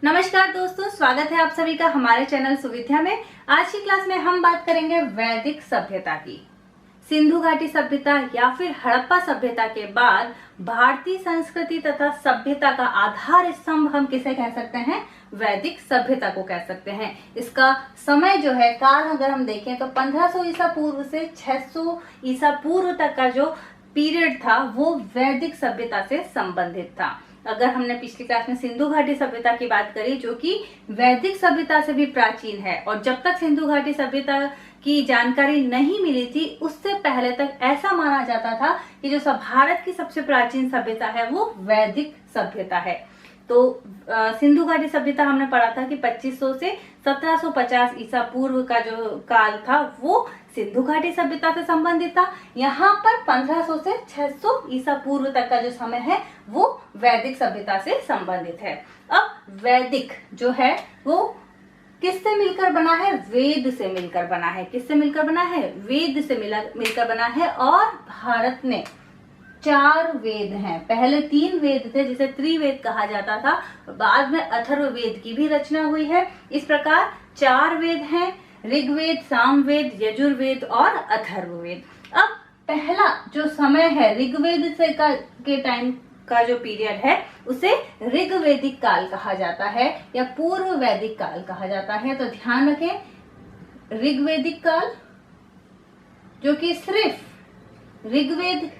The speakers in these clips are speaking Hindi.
नमस्कार दोस्तों, स्वागत है आप सभी का हमारे चैनल सुविध्या में। आज की क्लास में हम बात करेंगे वैदिक सभ्यता की। सिंधु घाटी सभ्यता या फिर हड़प्पा सभ्यता के बाद भारतीय संस्कृति तथा सभ्यता का आधार स्तंभ हम किसे कह सकते हैं? वैदिक सभ्यता को कह सकते हैं। इसका समय जो है, काल अगर हम देखें तो 1500 ईसा पूर्व से 600 ईसा पूर्व तक का जो पीरियड था वो वैदिक सभ्यता से संबंधित था। अगर हमने पिछली क्लास में सिंधु घाटी सभ्यता की बात करी जो कि वैदिक सभ्यता से भी प्राचीन है, और जब तक सिंधु घाटी सभ्यता की जानकारी नहीं मिली थी उससे पहले तक ऐसा माना जाता था कि जो भारत की सबसे प्राचीन सभ्यता है वो वैदिक सभ्यता है। तो सिंधु घाटी सभ्यता हमने पढ़ा था कि 2500 से 1750 ईसा पूर्व का जो काल था वो सिंधु घाटी सभ्यता से संबंधित था। यहाँ पर 1500 से 600 ईसा पूर्व तक का जो समय है वो वैदिक सभ्यता से संबंधित है। अब वैदिक जो है वो किससे मिलकर बना है? वेद से मिलकर बना है। किससे मिलकर बना है? वेद से मिलकर बना है। और भारत में 4 वेद हैं। पहले 3 वेद थे जिसे त्रिवेद कहा जाता था, बाद में अथर्ववेद की भी रचना हुई है। इस प्रकार 4 वेद हैं: ऋग्वेद, सामवेद, यजुर्वेद और अथर्ववेद। अब पहला जो समय है ऋग्वेद से के टाइम का जो पीरियड है उसे ऋग्वेदिक काल कहा जाता है या पूर्व वैदिक काल कहा जाता है। तो ध्यान रखें, ऋग्वेदिक काल जो कि सिर्फ ऋग्वेद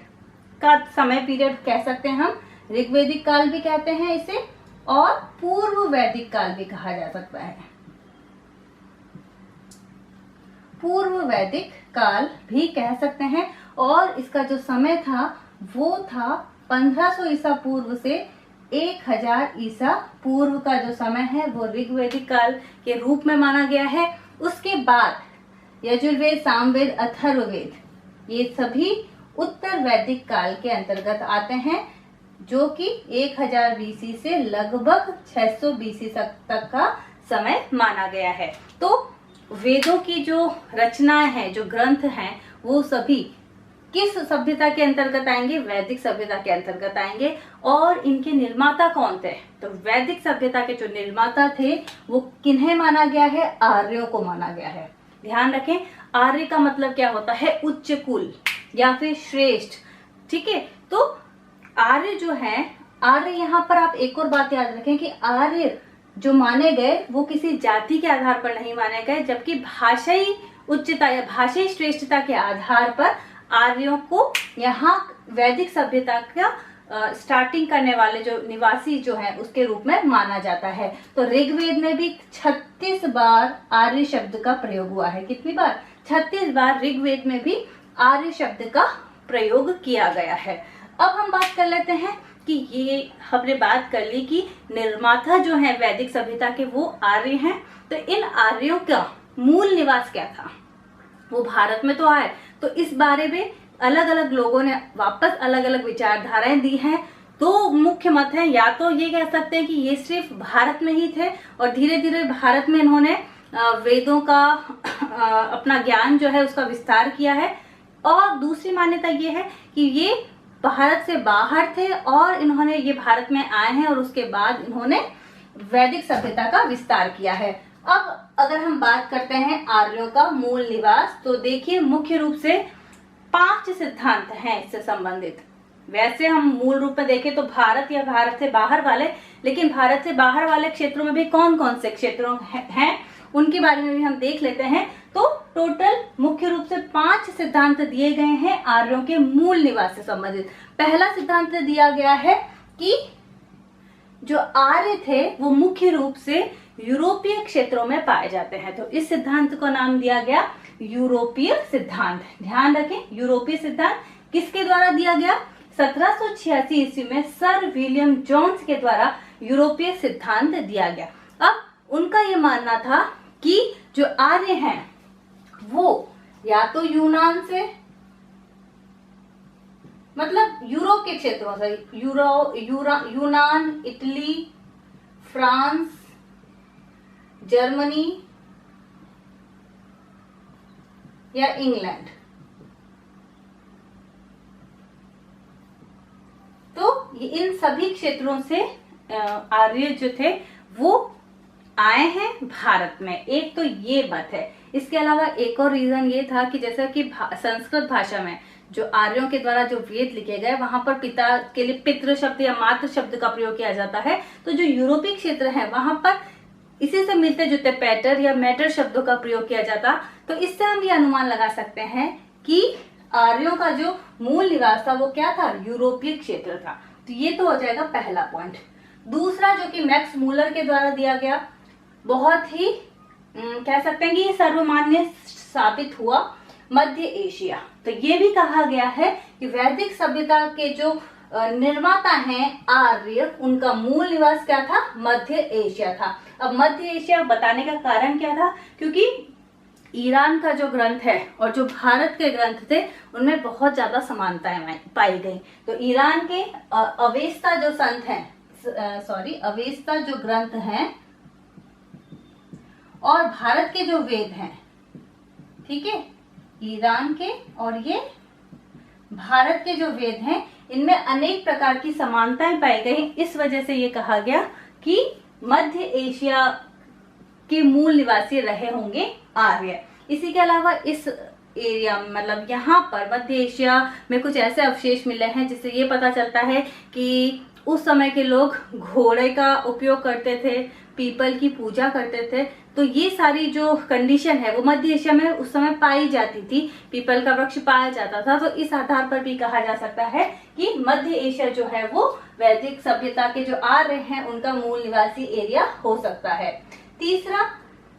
का समय पीरियड कह सकते हैं हम, ऋग्वेदिक काल भी कहते हैं इसे, और पूर्व वैदिक काल भी कहा जा सकता है। पूर्व वैदिक काल भी कह सकते हैं। और इसका जो समय था वो था 1500 ईसा पूर्व से 1000 ईसा पूर्व का जो समय है वो ऋग्वेदिक काल के रूप में माना गया है। उसके बाद यजुर्वेद, सामवेद, अथर्ववेद ये सभी उत्तर वैदिक काल के अंतर्गत आते हैं जो कि 1000 बीसी से लगभग 600 बीसी तक का समय माना गया है। तो वेदों की जो रचनाएं हैं, जो ग्रंथ हैं, वो सभी किस सभ्यता के अंतर्गत आएंगे? वैदिक सभ्यता के अंतर्गत आएंगे। और इनके निर्माता कौन थे? तो वैदिक सभ्यता के जो निर्माता थे वो किन्हें माना गया है? आर्यों को माना गया है। ध्यान रखें, आर्य का मतलब क्या होता है? उच्च कुल या फिर श्रेष्ठ। ठीक है, तो आर्य जो है, आर्य यहाँ पर आप एक और बात याद रखें कि आर्य जो माने गए वो किसी जाति के आधार पर नहीं माने गए, जबकि भाषाई उच्चता या भाषाई श्रेष्ठता के आधार पर आर्यों को यहाँ वैदिक सभ्यता का स्टार्टिंग करने वाले जो निवासी जो है उसके रूप में माना जाता है। तो ऋग्वेद में भी 36 बार आर्य शब्द का प्रयोग हुआ है। कितनी बार? 36 बार ऋग्वेद में भी आर्य शब्द का प्रयोग किया गया है। अब हम बात कर लेते हैं कि ये हमने बात कर ली कि निर्माता जो है वैदिक सभ्यता के वो आर्य हैं। तो इन आर्यों का मूल निवास क्या था? वो भारत में तो आए, तो इस बारे में अलग अलग लोगों ने वापस अलग अलग विचारधाराएं दी हैं। तो मुख्य मत है, या तो ये कह सकते हैं कि ये सिर्फ भारत में ही थे और धीरे धीरे भारत में इन्होंने वेदों का अपना ज्ञान जो है उसका विस्तार किया है, और दूसरी मान्यता ये है कि ये भारत से बाहर थे और इन्होंने ये भारत में आए हैं और उसके बाद इन्होंने वैदिक सभ्यता का विस्तार किया है। अब अगर हम बात करते हैं आर्यों का मूल निवास, तो देखिए मुख्य रूप से 5 सिद्धांत हैं इससे संबंधित। वैसे हम मूल रूप में देखें तो भारत या भारत से बाहर वाले, लेकिन भारत से बाहर वाले क्षेत्रों में भी कौन कौन से क्षेत्रों हैं उनके बारे में भी हम देख लेते हैं। तो टोटल मुख्य रूप से 5 सिद्धांत दिए गए हैं आर्यों के मूल निवास से संबंधित। पहला सिद्धांत दिया गया है कि जो आर्य थे वो मुख्य रूप से यूरोपीय क्षेत्रों में पाए जाते हैं। तो इस सिद्धांत को नाम दिया गया यूरोपीय सिद्धांत। ध्यान रखें, यूरोपीय सिद्धांत किसके द्वारा दिया गया? 1786 ईस्वी में सर विलियम जोन्स के द्वारा यूरोपीय सिद्धांत दिया गया। अब उनका ये मानना था कि जो आर्य हैं वो या तो यूनान से, मतलब यूरोप के क्षेत्रों से, यूनान, इटली, फ्रांस, जर्मनी या इंग्लैंड, तो इन सभी क्षेत्रों से आर्य जो थे वो आए हैं भारत में, एक तो ये बात है। इसके अलावा एक और रीजन ये था कि जैसा कि संस्कृत भाषा में जो आर्यों के द्वारा जो वेद लिखे गए वहां पर पिता के लिए पितृ शब्द या मातृ शब्द का प्रयोग किया जाता है। तो जो यूरोपीय क्षेत्र है वहां पर इसी से मिलते जुलते पैटर या मैटर शब्दों का प्रयोग किया जाता। तो इससे हम ये अनुमान लगा सकते हैं कि आर्यों का जो मूल निवास था वो क्या था, यूरोपीय क्षेत्र था। तो ये तो हो जाएगा पहला पॉइंट। दूसरा जो कि मैक्स मूलर के द्वारा दिया गया, बहुत ही कह सकते हैं कि ये सर्वमान्य साबित हुआ, मध्य एशिया। तो ये भी कहा गया है कि वैदिक सभ्यता के जो निर्माता हैं आर्य, उनका मूल निवास क्या था, मध्य एशिया था। अब मध्य एशिया बताने का कारण क्या था, क्योंकि ईरान का जो ग्रंथ है और जो भारत के ग्रंथ थे उनमें बहुत ज्यादा समानताएं पाई गई। तो ईरान के अवेस्ता जो संत हैं, अवेस्ता जो ग्रंथ हैं और भारत के जो वेद हैं, ठीक है, ईरान के और ये भारत के जो वेद हैं, इनमें अनेक प्रकार की समानताएं पाई गई। इस वजह से ये कहा गया कि मध्य एशिया के मूल निवासी रहे होंगे आर्य। इसी के अलावा इस एरिया मतलब यहाँ पर मध्य एशिया में कुछ ऐसे अवशेष मिले हैं जिससे ये पता चलता है कि उस समय के लोग घोड़े का उपयोग करते थे, पीपल की पूजा करते थे। तो ये सारी जो कंडीशन है वो मध्य एशिया में उस समय पाई जाती थी, पीपल का वृक्ष पाया जाता था। तो इस आधार पर भी कहा जा सकता है कि मध्य एशिया जो है वो वैदिक सभ्यता के जो आर्य हैं उनका मूल निवासी एरिया हो सकता है। तीसरा,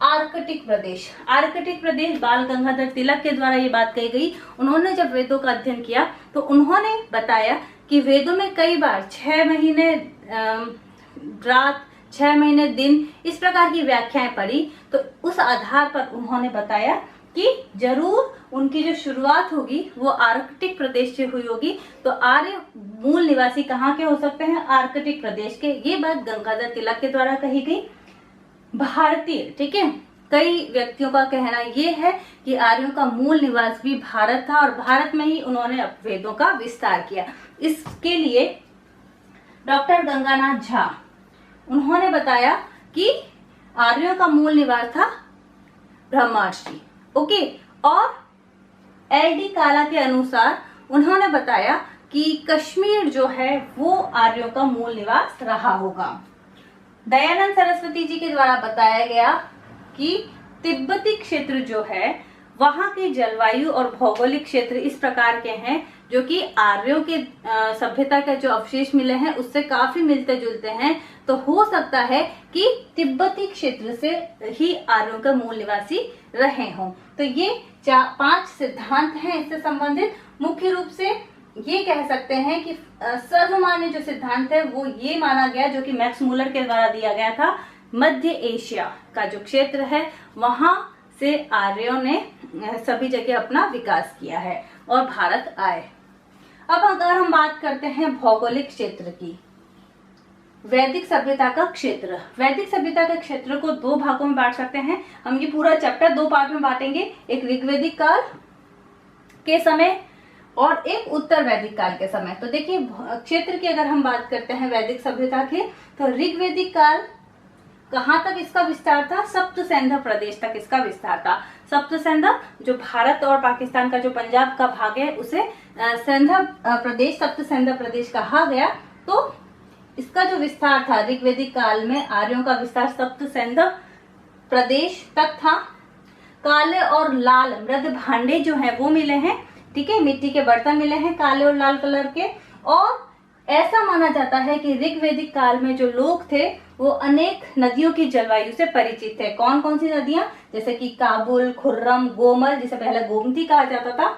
आर्कटिक प्रदेश। आर्कटिक प्रदेश बाल गंगाधर तिलक के द्वारा ये बात कही गई। उन्होंने जब वेदों का अध्ययन किया तो उन्होंने बताया कि वेदों में कई बार 6 महीने रात, 6 महीने दिन, इस प्रकार की व्याख्याएं पढ़ी। तो उस आधार पर उन्होंने बताया कि जरूर उनकी जो शुरुआत होगी वो आर्कटिक प्रदेश से हुई होगी। तो आर्य मूल निवासी कहाँ के हो सकते हैं, आर्कटिक प्रदेश के। ये बात गंगाधर तिलक के द्वारा कही गई। भारतीय, ठीक है, कई व्यक्तियों का कहना ये है कि आर्यों का मूल निवास भी भारत था और भारत में ही उन्होंने वेदों का विस्तार किया। इसके लिए डॉक्टर गंगानाथ झा, उन्होंने बताया कि आर्यों का मूल निवास था ब्रह्मर्षि, ओके। और एल.डी. काला के अनुसार उन्होंने बताया कि कश्मीर जो है वो आर्यों का मूल निवास रहा होगा। दयानंद सरस्वती जी के द्वारा बताया गया कि तिब्बती क्षेत्र जो है वहां के जलवायु और भौगोलिक क्षेत्र इस प्रकार के हैं जो कि आर्यों के सभ्यता के जो अवशेष मिले हैं उससे काफी मिलते जुलते हैं। तो हो सकता है कि तिब्बती क्षेत्र से ही आर्यों का मूल निवासी रहे हों। तो ये 5 सिद्धांत हैं इससे संबंधित। मुख्य रूप से ये कह सकते हैं कि सर्वमान्य जो सिद्धांत है वो ये माना गया, जो कि मैक्स मूलर के द्वारा दिया गया था, मध्य एशिया का जो क्षेत्र है वहां से आर्यों ने सभी जगह अपना विकास किया है और भारत आए। अब अगर हम बात करते हैं भौगोलिक क्षेत्र की, वैदिक सभ्यता का क्षेत्र। वैदिक सभ्यता के क्षेत्र को 2 भागों में बांट सकते हैं हम। ये पूरा चैप्टर 2 पार्ट में बांटेंगे, एक ऋग्वैदिक काल के समय और एक उत्तर वैदिक काल के समय। तो देखिए क्षेत्र की अगर हम बात करते हैं वैदिक सभ्यता के, तो ऋग्वैदिक काल कहाँ तक इसका विस्तार था, सप्त सैंधव प्रदेश तक इसका विस्तार था। सप्त सैंधव जो भारत और पाकिस्तान का जो पंजाब का भाग है उसे सैंधव प्रदेश, सप्त सैंधव प्रदेश कहा गया। तो इसका जो विस्तार था ऋग्वैदिक काल में, आर्यों का विस्तार सप्त सैंधव प्रदेश तक था। काले और लाल मृद भांडे जो है वो मिले हैं, ठीक है, मिट्टी के बर्तन मिले हैं काले और लाल कलर के। और ऐसा माना जाता है कि ऋग्वैदिक काल में जो लोग थे वो अनेक नदियों की जलवायु से परिचित थे। कौन कौन सी नदियां, जैसे कि काबुल, खुर्रम, गोमल, जिसे पहले गोमती कहा जाता था,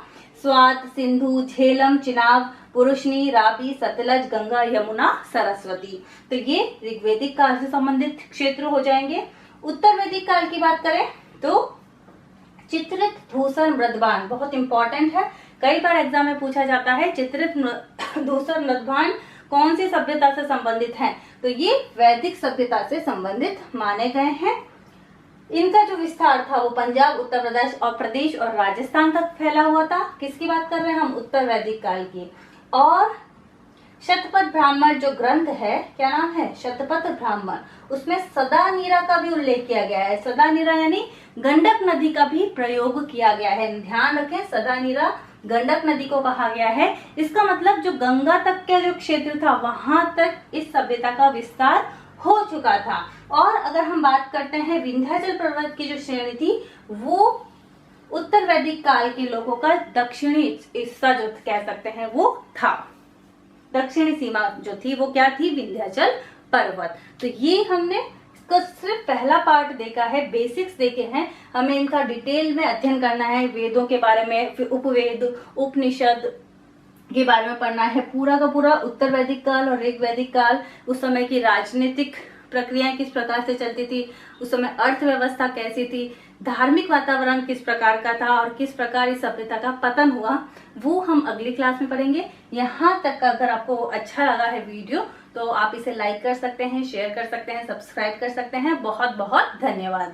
स्वात, सिंधु, झेलम, चिनाब, पुरुषनी, रावी, सतलज, गंगा, यमुना, सरस्वती। तो ये ऋग्वैदिक काल से संबंधित क्षेत्र हो जाएंगे। उत्तर वैदिक काल की बात करें तो चित्रित, धूसर, मृदबान बहुत इंपॉर्टेंट है, कई बार एग्जाम में पूछा जाता है। चित्रित, धूसर, मृदबान कौन सी सभ्यता से संबंधित हैं? तो ये वैदिक सभ्यता से संबंधित माने गए हैं। इनका जो विस्तार था वो पंजाब, उत्तर प्रदेश और राजस्थान तक फैला हुआ था। किसकी बात कर रहे हैं हम, उत्तर वैदिक काल की। और शतपथ ब्राह्मण जो ग्रंथ है, क्या नाम है, शतपथ ब्राह्मण, उसमें सदानीरा का भी उल्लेख किया गया है। सदानीरा यानी गंडक नदी का भी प्रयोग किया गया है। ध्यान रखें, सदानीरा गंडक नदी को कहा गया है। इसका मतलब जो गंगा तक का जो क्षेत्र था वहां तक इस सभ्यता का विस्तार हो चुका था। और अगर हम बात करते हैं विंध्याचल पर्वत की जो श्रेणी थी, वो उत्तर वैदिक काल के लोगों का दक्षिणी हिस्सा जो कह सकते हैं वो था। दक्षिणी सीमा जो थी वो क्या थी, विंध्याचल पर्वत। तो ये हमने इसका सिर्फ पहला पार्ट देखा है, बेसिक्स देखे हैं। हमें इनका डिटेल में अध्ययन करना है, वेदों के बारे में, फिर उपवेद, उपनिषद के बारे में पढ़ना है। पूरा का पूरा उत्तर वैदिक काल और ऋग वैदिक काल, उस समय की राजनीतिक प्रक्रियाएं किस प्रकार से चलती थी, उस समय अर्थव्यवस्था कैसी थी, धार्मिक वातावरण किस प्रकार का था और किस प्रकार इस सभ्यता का पतन हुआ, वो हम अगली क्लास में पढ़ेंगे। यहाँ तक अगर आपको अच्छा लगा है वीडियो तो आप इसे लाइक कर सकते हैं, शेयर कर सकते हैं, सब्सक्राइब कर सकते हैं। बहुत बहुत धन्यवाद।